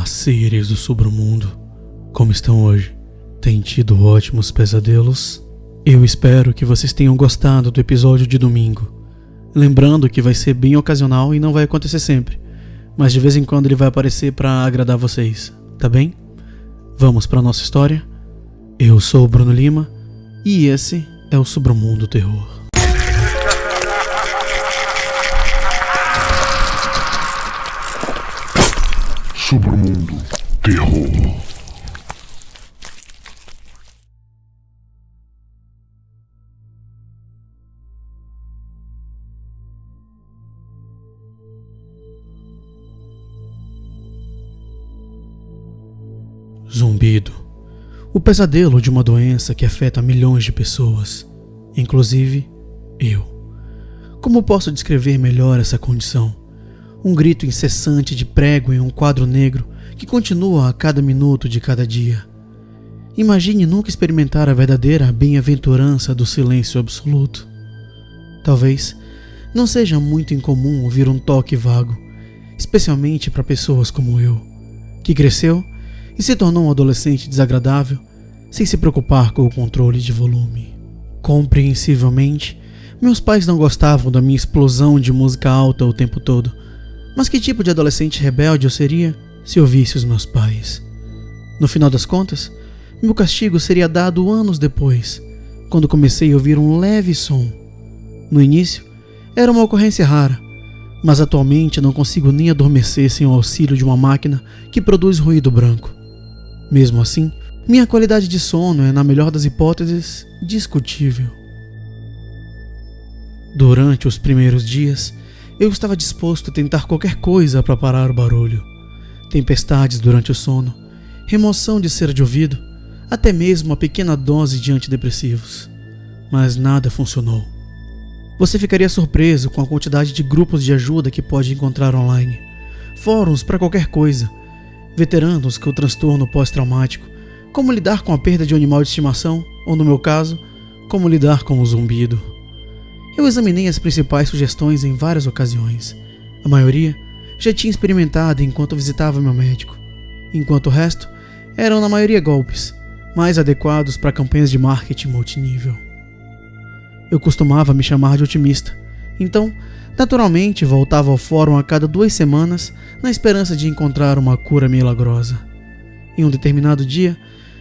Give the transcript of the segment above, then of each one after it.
Olá, seres do submundo. Como estão hoje? Têm tido ótimos pesadelos? Eu espero que vocês tenham gostado do episódio de domingo. Lembrando que vai ser bem ocasional e não vai acontecer sempre, mas de vez em quando ele vai aparecer para agradar vocês, tá bem? Vamos para nossa história? Eu sou o Bruno Lima e esse é o Submundo Terror. Submundo Terror. Zumbido. O pesadelo de uma doença que afeta milhões de pessoas, inclusive eu. Como posso descrever melhor essa condição? Um grito incessante de prego em um quadro negro que continua a cada minuto de cada dia. Imagine nunca experimentar a verdadeira bem-aventurança do silêncio absoluto. Talvez não seja muito incomum ouvir um toque vago, especialmente para pessoas como eu, que cresceu e se tornou um adolescente desagradável sem se preocupar com o controle de volume. Compreensivelmente, meus pais não gostavam da minha explosão de música alta o tempo todo. Mas que tipo de adolescente rebelde eu seria se ouvisse os meus pais? No final das contas, meu castigo seria dado anos depois, quando comecei a ouvir um leve som. No início, era uma ocorrência rara, mas atualmente não consigo nem adormecer sem o auxílio de uma máquina que produz ruído branco. Mesmo assim, minha qualidade de sono é, na melhor das hipóteses, discutível. Durante os primeiros dias, eu estava disposto a tentar qualquer coisa para parar o barulho. Tempestades durante o sono, remoção de cera de ouvido, até mesmo uma pequena dose de antidepressivos. Mas nada funcionou. Você ficaria surpreso com a quantidade de grupos de ajuda que pode encontrar online. Fóruns para qualquer coisa. Veteranos com o transtorno pós-traumático. Como lidar com a perda de um animal de estimação, ou no meu caso, como lidar com o zumbido. Eu examinei as principais sugestões em várias ocasiões. A maioria já tinha experimentado enquanto visitava meu médico, enquanto o resto eram na maioria golpes, mais adequados para campanhas de marketing multinível. Eu costumava me chamar de otimista, então, naturalmente, voltava ao fórum a cada 2 semanas na esperança de encontrar uma cura milagrosa. Em um determinado dia,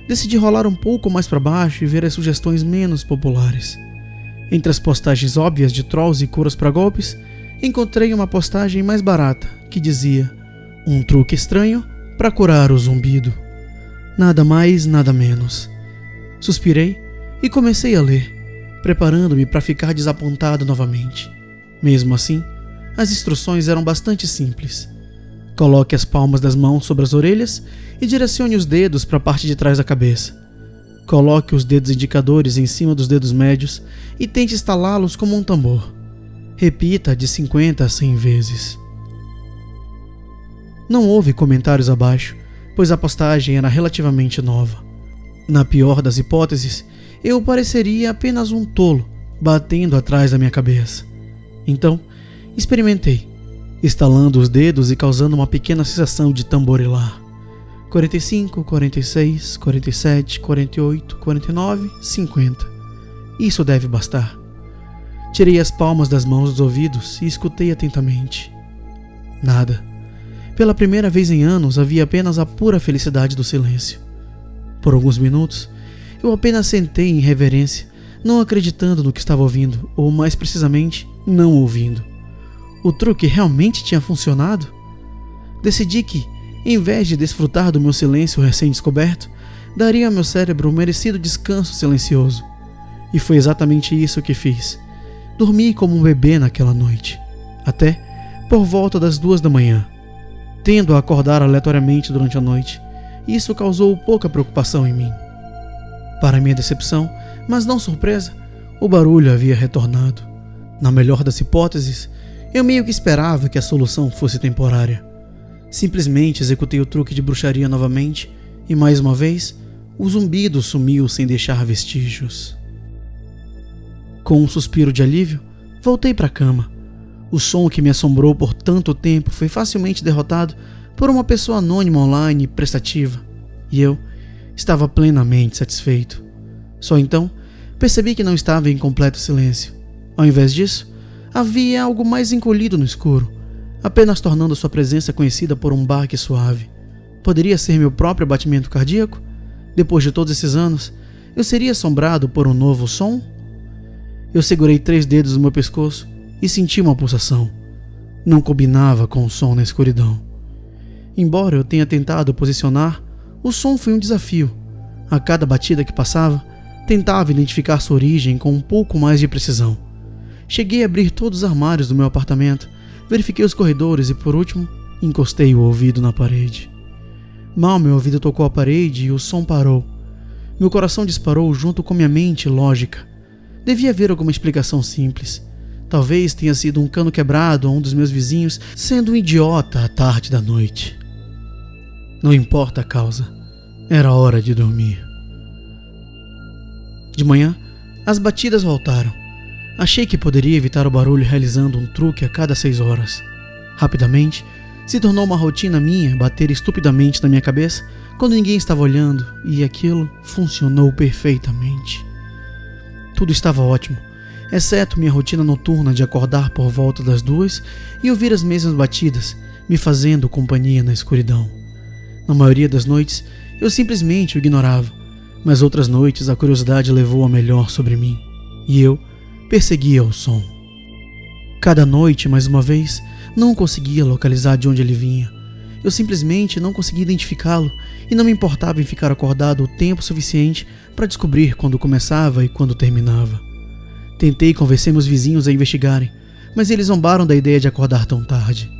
decidi rolar um pouco mais para baixo e ver as sugestões menos populares. Entre as postagens óbvias de trolls e curas para golpes, encontrei uma postagem mais barata que dizia: um truque estranho para curar o zumbido. Nada mais, nada menos. Suspirei e comecei a ler, preparando-me para ficar desapontado novamente. Mesmo assim, as instruções eram bastante simples. Coloque as palmas das mãos sobre as orelhas e direcione os dedos para a parte de trás da cabeça. Coloque os dedos indicadores em cima dos dedos médios e tente estalá-los como um tambor. Repita de 50 a 100 vezes. Não houve comentários abaixo, pois a postagem era relativamente nova. Na pior das hipóteses, eu pareceria apenas um tolo, batendo atrás da minha cabeça. Então, experimentei, estalando os dedos e causando uma pequena sensação de tamborilar. 45, 46, 47, 48, 49, 50. Isso deve bastar. Tirei as palmas das mãos dos ouvidos e escutei atentamente. Nada. Pela primeira vez em anos, havia apenas a pura felicidade do silêncio. Por alguns minutos, eu apenas sentei em reverência, não acreditando no que estava ouvindo, ou mais precisamente, não ouvindo. O truque realmente tinha funcionado? Decidi que, em vez de desfrutar do meu silêncio recém-descoberto, daria ao meu cérebro um merecido descanso silencioso. E foi exatamente isso que fiz. Dormi como um bebê naquela noite, até por volta das 2 da manhã. Tendo a acordar aleatoriamente durante a noite, e isso causou pouca preocupação em mim. Para minha decepção, mas não surpresa, o barulho havia retornado. Na melhor das hipóteses, eu meio que esperava que a solução fosse temporária. Simplesmente executei o truque de bruxaria novamente e, mais uma vez, o zumbido sumiu sem deixar vestígios. Com um suspiro de alívio, voltei para a cama. O som que me assombrou por tanto tempo foi facilmente derrotado por uma pessoa anônima online prestativa, e eu estava plenamente satisfeito. Só então percebi que não estava em completo silêncio. Ao invés disso, havia algo mais encolhido no escuro, apenas tornando sua presença conhecida por um baque suave. Poderia ser meu próprio batimento cardíaco? Depois de todos esses anos, eu seria assombrado por um novo som? Eu segurei 3 dedos no meu pescoço e senti uma pulsação. Não combinava com o som na escuridão. Embora eu tenha tentado posicionar, o som foi um desafio. A cada batida que passava, tentava identificar sua origem com um pouco mais de precisão. Cheguei a abrir todos os armários do meu apartamento, verifiquei os corredores e, por último, encostei o ouvido na parede. Mal meu ouvido tocou a parede e o som parou. Meu coração disparou junto com minha mente lógica. Devia haver alguma explicação simples. Talvez tenha sido um cano quebrado ou um dos meus vizinhos sendo um idiota à tarde da noite. Não importa a causa, era hora de dormir. De manhã, as batidas voltaram. Achei que poderia evitar o barulho realizando um truque a cada 6 horas. Rapidamente, se tornou uma rotina minha bater estupidamente na minha cabeça quando ninguém estava olhando, e aquilo funcionou perfeitamente. Tudo estava ótimo, exceto minha rotina noturna de acordar por volta das 2 e ouvir as mesmas batidas, me fazendo companhia na escuridão. Na maioria das noites, eu simplesmente o ignorava, mas outras noites a curiosidade levou a melhor sobre mim, e eu perseguia o som. Cada noite, mais uma vez, não conseguia localizar de onde ele vinha. Eu simplesmente não conseguia identificá-lo e não me importava em ficar acordado o tempo suficiente para descobrir quando começava e quando terminava. Tentei convencer meus vizinhos a investigarem, mas eles zombaram da ideia de acordar tão tarde.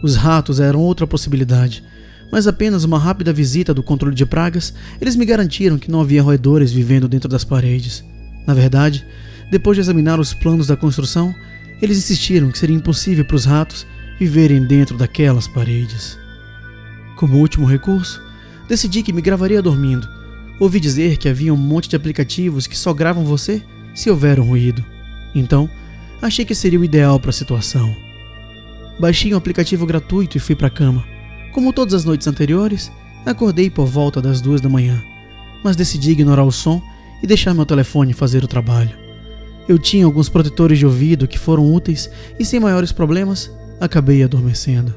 Os ratos eram outra possibilidade, mas apenas uma rápida visita do controle de pragas, eles me garantiram que não havia roedores vivendo dentro das paredes. Na verdade, depois de examinar os planos da construção, eles insistiram que seria impossível para os ratos viverem dentro daquelas paredes. Como último recurso, decidi que me gravaria dormindo. Ouvi dizer que havia um monte de aplicativos que só gravam você se houver um ruído. Então, achei que seria o ideal para a situação. Baixei um aplicativo gratuito e fui para a cama. Como todas as noites anteriores, acordei por volta das 2 da manhã, mas decidi ignorar o som e deixar meu telefone fazer o trabalho. Eu tinha alguns protetores de ouvido que foram úteis e, sem maiores problemas, acabei adormecendo.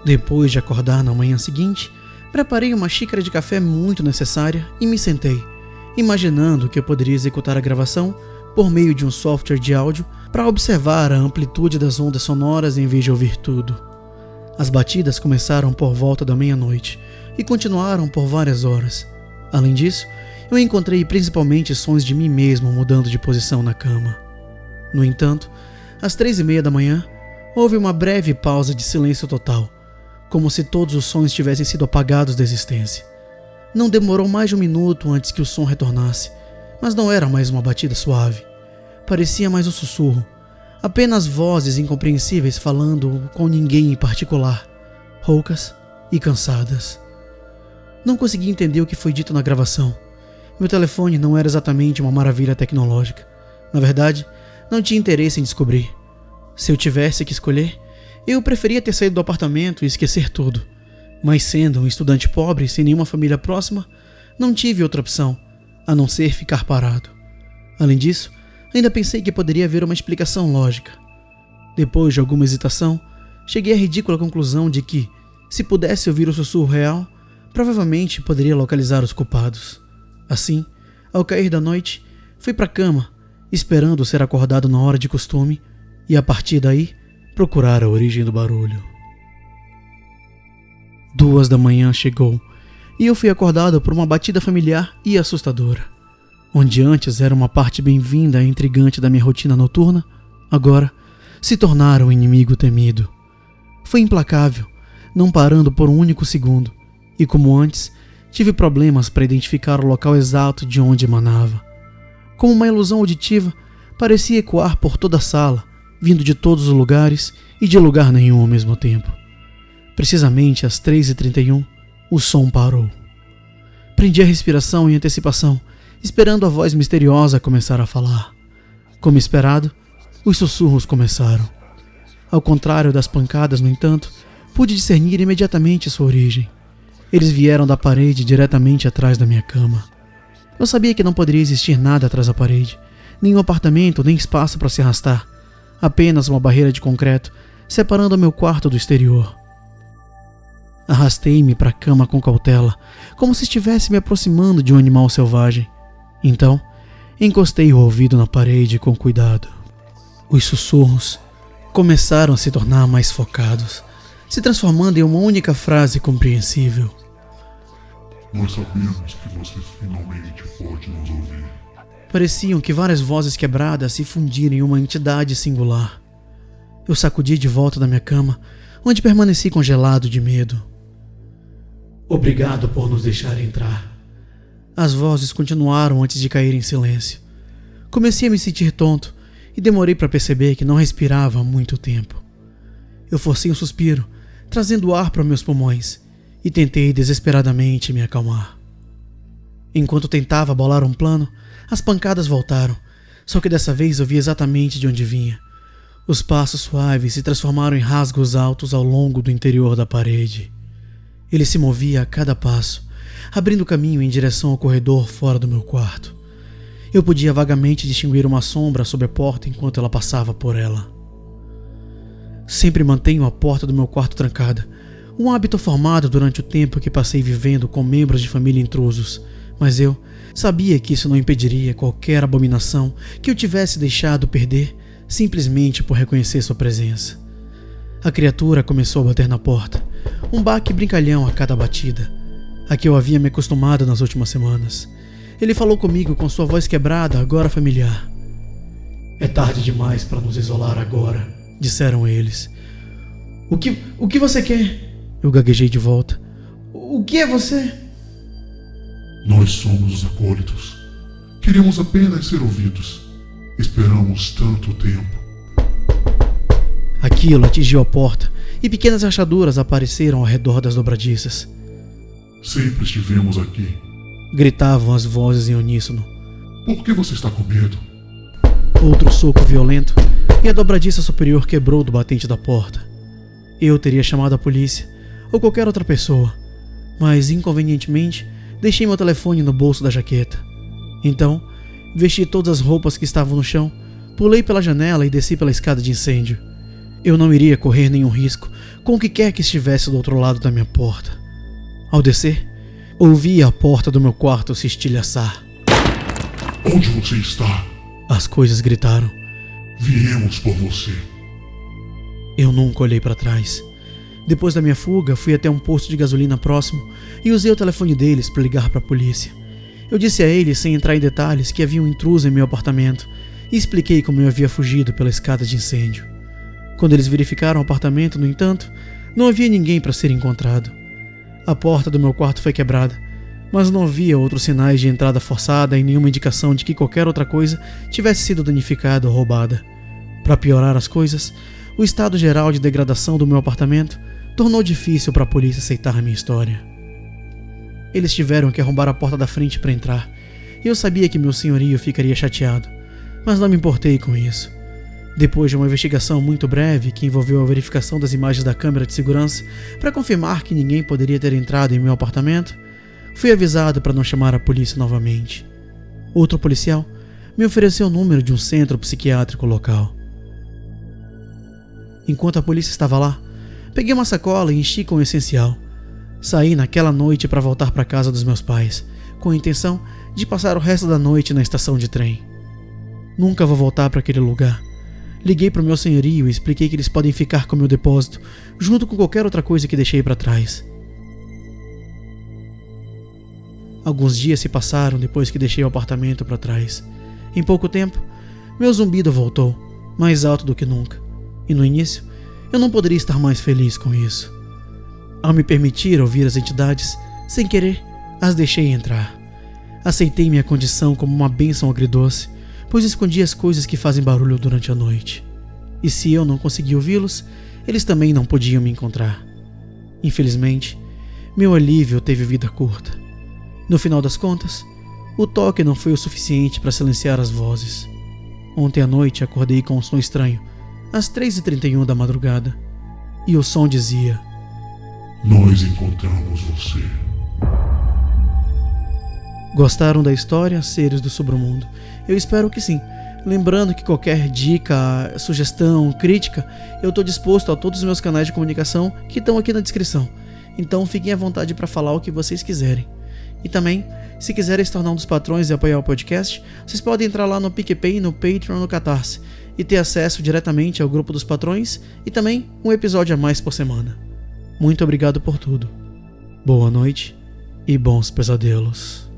Depois de acordar na manhã seguinte, preparei uma xícara de café muito necessária e me sentei, imaginando que eu poderia executar a gravação por meio de um software de áudio para observar a amplitude das ondas sonoras em vez de ouvir tudo. As batidas começaram por volta da meia-noite e continuaram por várias horas. Além disso, eu encontrei principalmente sons de mim mesmo mudando de posição na cama. No entanto, às 3:30 da manhã, houve uma breve pausa de silêncio total, como se todos os sons tivessem sido apagados da existência. Não demorou mais de 1 minuto antes que o som retornasse, mas não era mais uma batida suave. Parecia mais um sussurro, apenas vozes incompreensíveis falando com ninguém em particular, roucas e cansadas. Não consegui entender o que foi dito na gravação. Meu telefone não era exatamente uma maravilha tecnológica. Na verdade, não tinha interesse em descobrir. Se eu tivesse que escolher, eu preferia ter saído do apartamento e esquecer tudo. Mas sendo um estudante pobre sem nenhuma família próxima, não tive outra opção, a não ser ficar parado. Além disso, ainda pensei que poderia haver uma explicação lógica. Depois de alguma hesitação, cheguei à ridícula conclusão de que, se pudesse ouvir o sussurro real, provavelmente poderia localizar os culpados. Assim, ao cair da noite, fui para a cama, esperando ser acordado na hora de costume, e a partir daí, procurar a origem do barulho. 2 da manhã chegou, e eu fui acordado por uma batida familiar e assustadora. Onde antes era uma parte bem-vinda e intrigante da minha rotina noturna, agora se tornara um inimigo temido. Foi implacável, não parando por um único segundo, e como antes, tive problemas para identificar o local exato de onde emanava. Como uma ilusão auditiva, parecia ecoar por toda a sala, vindo de todos os lugares e de lugar nenhum ao mesmo tempo. Precisamente às 3:31, o som parou. Prendi a respiração em antecipação, esperando a voz misteriosa começar a falar. Como esperado, os sussurros começaram. Ao contrário das pancadas, no entanto, Pude discernir imediatamente sua origem. Eles vieram da parede diretamente atrás da minha cama. Eu sabia que não poderia existir nada atrás da parede. Nenhum apartamento, nem espaço para se arrastar. Apenas uma barreira de concreto, separando o meu quarto do exterior. Arrastei-me para a cama com cautela, como se estivesse me aproximando de um animal selvagem. Então, encostei o ouvido na parede com cuidado. Os sussurros começaram a se tornar mais focados, se transformando em uma única frase compreensível. Nós sabemos que você finalmente pode nos ouvir. Pareciam que várias vozes quebradas se fundiram em uma entidade singular. Eu sacudi de volta da minha cama, onde permaneci congelado de medo. Obrigado por nos deixar entrar. As vozes continuaram antes de cair em silêncio. Comecei a me sentir tonto e demorei para perceber que não respirava há muito tempo. Eu forcei um suspiro, trazendo ar para meus pulmões, e tentei desesperadamente me acalmar. Enquanto tentava bolar um plano, as pancadas voltaram, só que dessa vez eu vi exatamente de onde vinha. Os passos suaves se transformaram em rasgos altos ao longo do interior da parede. Ele se movia a cada passo, abrindo caminho em direção ao corredor fora do meu quarto. Eu podia vagamente distinguir uma sombra sob a porta enquanto ela passava por ela. Sempre mantenho a porta do meu quarto trancada, um hábito formado durante o tempo que passei vivendo com membros de família intrusos, mas eu sabia que isso não impediria qualquer abominação que eu tivesse deixado perder simplesmente por reconhecer sua presença. A criatura começou a bater na porta, um baque brincalhão a cada batida, a que eu havia me acostumado nas últimas semanas. Ele falou comigo com sua voz quebrada, agora familiar. É tarde demais para nos isolar agora, disseram eles. O que você quer? Eu gaguejei de volta. O que é você? Nós somos os acólitos. Queremos apenas ser ouvidos. Esperamos tanto tempo. Aquilo atingiu a porta e pequenas rachaduras apareceram ao redor das dobradiças. Sempre estivemos aqui. Gritavam as vozes em uníssono. Por que você está com medo? Outro soco violento e a dobradiça superior quebrou do batente da porta. Eu teria chamado a polícia ou qualquer outra pessoa, mas inconvenientemente deixei meu telefone no bolso da jaqueta. Então, vesti todas as roupas que estavam no chão, pulei pela janela e desci pela escada de incêndio. Eu não iria correr nenhum risco com o que quer que estivesse do outro lado da minha porta. Ao descer, ouvi a porta do meu quarto se estilhaçar. Onde você está? As coisas gritaram. Viemos por você. Eu nunca olhei para trás. Depois da minha fuga, fui até um posto de gasolina próximo e usei o telefone deles para ligar para a polícia. Eu disse a eles, sem entrar em detalhes, que havia um intruso em meu apartamento e expliquei como eu havia fugido pela escada de incêndio. Quando eles verificaram o apartamento, no entanto, não havia ninguém para ser encontrado. A porta do meu quarto foi quebrada, mas não havia outros sinais de entrada forçada e nenhuma indicação de que qualquer outra coisa tivesse sido danificada ou roubada. Para piorar as coisas, o estado geral de degradação do meu apartamento tornou difícil para a polícia aceitar a minha história. Eles tiveram que arrombar a porta da frente para entrar, e eu sabia que meu senhorio ficaria chateado, mas não me importei com isso. Depois de uma investigação muito breve que envolveu a verificação das imagens da câmera de segurança para confirmar que ninguém poderia ter entrado em meu apartamento, fui avisado para não chamar a polícia novamente. Outro policial me ofereceu o número de um centro psiquiátrico local. Enquanto a polícia estava lá, peguei uma sacola e enchi com o essencial. Saí naquela noite para voltar para a casa dos meus pais, com a intenção de passar o resto da noite na estação de trem. Nunca vou voltar para aquele lugar. Liguei para o meu senhorio e expliquei que eles podem ficar com meu depósito, junto com qualquer outra coisa que deixei para trás. Alguns dias se passaram depois que deixei o apartamento para trás. Em pouco tempo, meu zumbido voltou, mais alto do que nunca. E no início, eu não poderia estar mais feliz com isso. Ao me permitir ouvir as entidades, sem querer, as deixei entrar. Aceitei minha condição como uma bênção agridoce, pois escondi as coisas que fazem barulho durante a noite. E se eu não conseguia ouvi-los, eles também não podiam me encontrar. Infelizmente, meu alívio teve vida curta. No final das contas, o toque não foi o suficiente para silenciar as vozes. Ontem à noite acordei com um som estranho, às 3h31 da madrugada, e o som dizia: nós encontramos você. Gostaram da história, seres do submundo? Eu espero que sim. Lembrando que qualquer dica, sugestão, crítica, eu estou disposto a todos os meus canais de comunicação que estão aqui na descrição. Então fiquem à vontade para falar o que vocês quiserem. E também, se quiserem se tornar um dos patrões e apoiar o podcast, vocês podem entrar lá no PicPay, no Patreon, no Catarse e ter acesso diretamente ao grupo dos patrões e também um episódio a mais por semana. Muito obrigado por tudo. Boa noite e bons pesadelos.